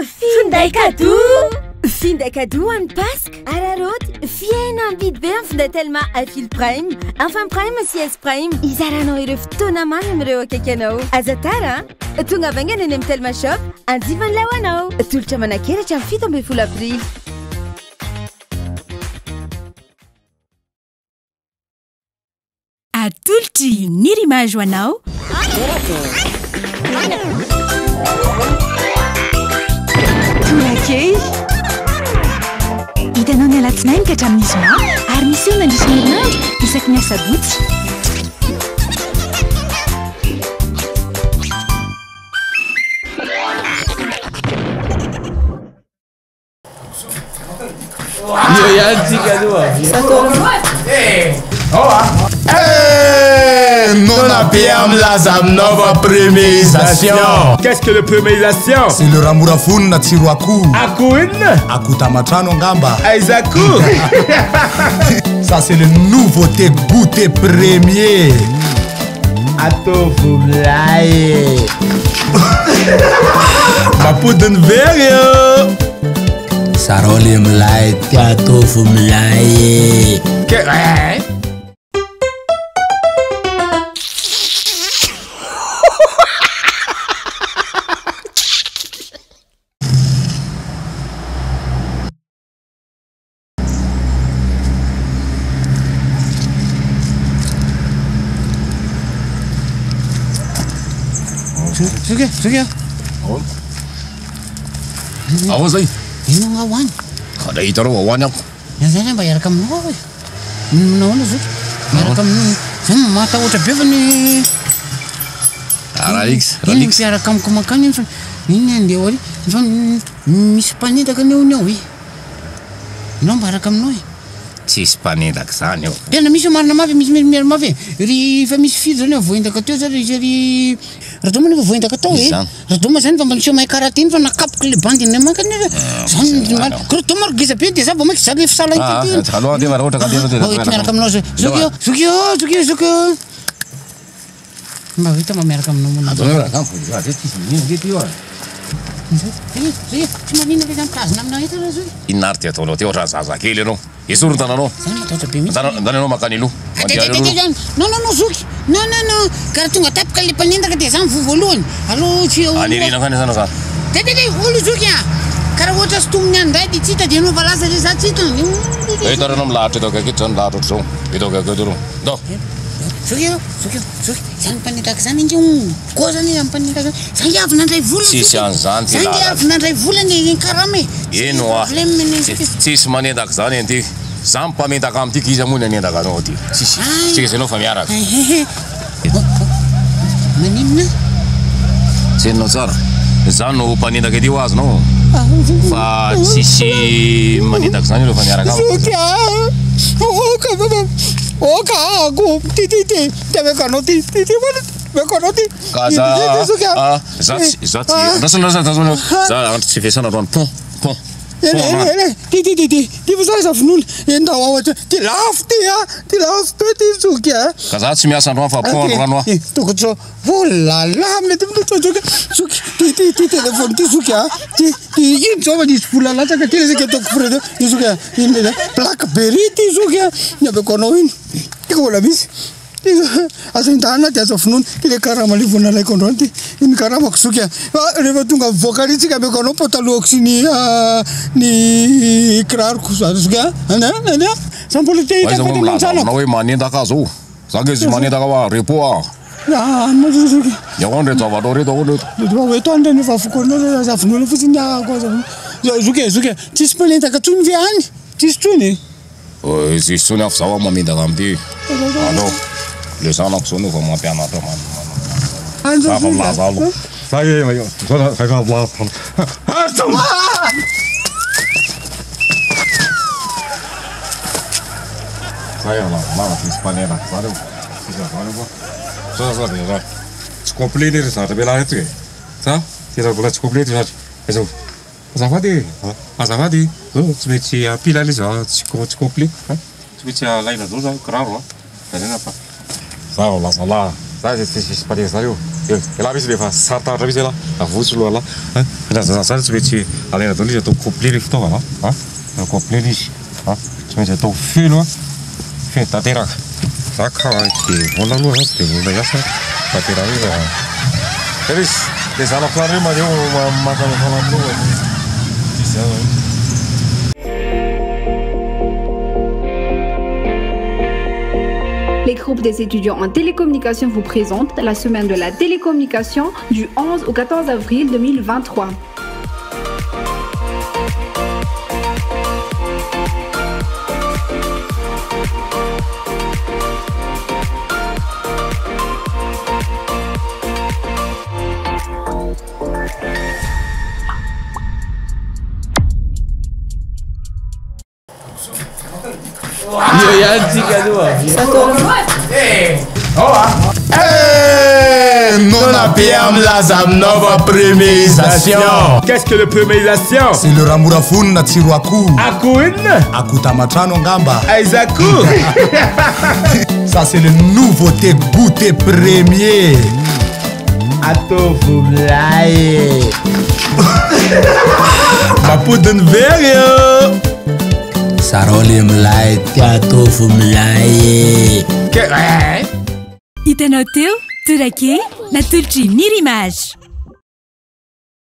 Finday cadeau! Finday cadeau en Páscoa! Ararot, fiena mividy be amin'ny finday telma Afil Prime. Enfin Prime sy S Prime, izaranao ireo fotoana maro amin'ireo akaiky anao. Aza tara, tonga avaingana any amin'ny Telma Shop, anjifan'ny lao anao. Tolotra manankeratra amin'ny 17 aprily. Atolotry ny rimage ho anao. Torakey hitanao ny alatsinainy ka hatramin'ny zoma ary misy eo nandrisy herinandro isaky ny asabotsy. Non abbiamo la nova premierisation. Qu'est-ce que le premierisation? C'est le ramurafun na tsiro akoho. Akoho inona? Akoho tamatrano angamba. Aiza akoho? Ça c'est le nouveauté goûter premier. Atofo milay. Mapodiny very yo. Sarole milay atofo milay. Sugi. Awa zay. Ino nga hoany? Kada hita reo ahoany ako. Zany mba hiaraka aminao hoe. Nahoana Zoky? Miaraka aminao. Zany matahotra be fa ny Ralix. Miaraka amiko makany iny fa iny andeha ary fa misy mpanendaka aneo ny ao e. Inao mba hiaraka aminao e. Tsisy mpanendaka zany eo. Tena misy marina mafy, misy miara mafy. Ry fa misy firy zany voendaka teo zany ry Radoma nefa voendaka tao e. Radoma zany fa mbaniseo mahay karaty iny fa nakapoka le bandiny makany zany mal. Radoma rogeza be dia za vao maika zany le fisala iny. Aloha dia mara ohatra ka dia miaraka aminao Zoky. Mba vita mba miaraka aminao mona. Adona rakampo za zay tsisy minino ngeto io. Tsy manina le zany tazona aminao eto Zoky. Inary ty ataonao teo raha zazakely anao. Esorony tananao. Zany matahotra be mihitsy. Zany anao makany aloha. Non Zoky. Non. Karaha tonga tapaka le mpanendaka dia zany voalohany. Aloha tsy anirina kany zany za. Olo Zoky a. Karaha ohatra sy tomony andray dia tsy hita dia anao valaza le za tsy hita. Hitanao milahatra eto aketo zany lahatra ohatr'izao. Eto aketo aloha. Dao. Zoky. Zany mpanendaka zany ingy koa zany mpanendaka zany. Zany avy nandray volana. Tsisy an'izany ty Zany avy nandray volana ny karama e. Ino a. Tsisy manendaka zany anty. Za mpamendaka amin'ity izy moa nanendaka anao ty. Tsisy. Tsika ianao fa miaraka. Maninona? Tsenonao tsara. Za no mpanendaka ety ho azonao. Fa tsisy manendaka zany aloha fa miaraka. Zoky oka ako ty mekanao ty mekanao ty. Ka za andro tsy fesana androany pont. Ty fa za vonoina endao ao ty lafo ty ty Zoky a. Ka za tsy miasa androany fa pont androano a. Tokotro volala mety Zoky ty telefôny ty Zoky a. Ty ino zao fa nisy vola latsaka ty lesaka ataoko frais ty Zoky a. Ino Blackberry ty Zoky a. Ny abeko anao iny. Ty ka vola misy. Azo indahana dia azo vonoina ty le karama le voana laiko androany ty iny karamako Zoky a. Rehefa tonga mivoaka ary tsika abeko anao patalohako sy ny kiraroko Zoky a. Sa mbola te hitako ty mantsana. Hoe manendaka zao. Za nge tsy manendaka wa repo a. Zoky. Yawan reto avadao reto ahoana reto. Eto andra nefa afoko anao za vonoina fotsiny ako Zoky. Tsisy mpanendaka tsony ve any? Tsisy tsony. Tsisy tsony afa zao mamendaka amin'ity. Allo. Le zanako zao no fa mampianatra Za fa milaza aloha. Tsisy mpanendaka zany eo. Tsy complet le zavatra be lahy eto e. Sa? Tena mbola tsy complet zatra. Aiza. Azafady. Tsy maintsy apila le za tsy complet. Tsy maintsy alaina zao za kiraro a. Zany fa. Za lazalahy. za tsy panezy zareo la misy lefa sarotahatra misy la avotsy loha la zany tsy maintsy alaina daholo izy atao complet le fitaovana complet izy tsy maintsy atao feno feno tanteraka za ka de volona aloha za tsy de volona iasa tanteraka izy de izy le zana plany reo maneo makamafanaminao Les groupes des étudiants en télécommunication vous présentent la semaine de la télécommunication du 11 au 14 avril 2023. Non abbiamo la nova premierisation. Qu'est-ce que le premierisation? C'est le ramurafuni na tsiro akoho. Akoho inona? Akoho tamatrano angamba. Aiza akoho? Ça c'est le nouveauté goûter premier. Atovo milay. Mapodiny very io. Sarole milay tia tofu milay. Hitanao teo? Torakey natolotr'i Nirimage.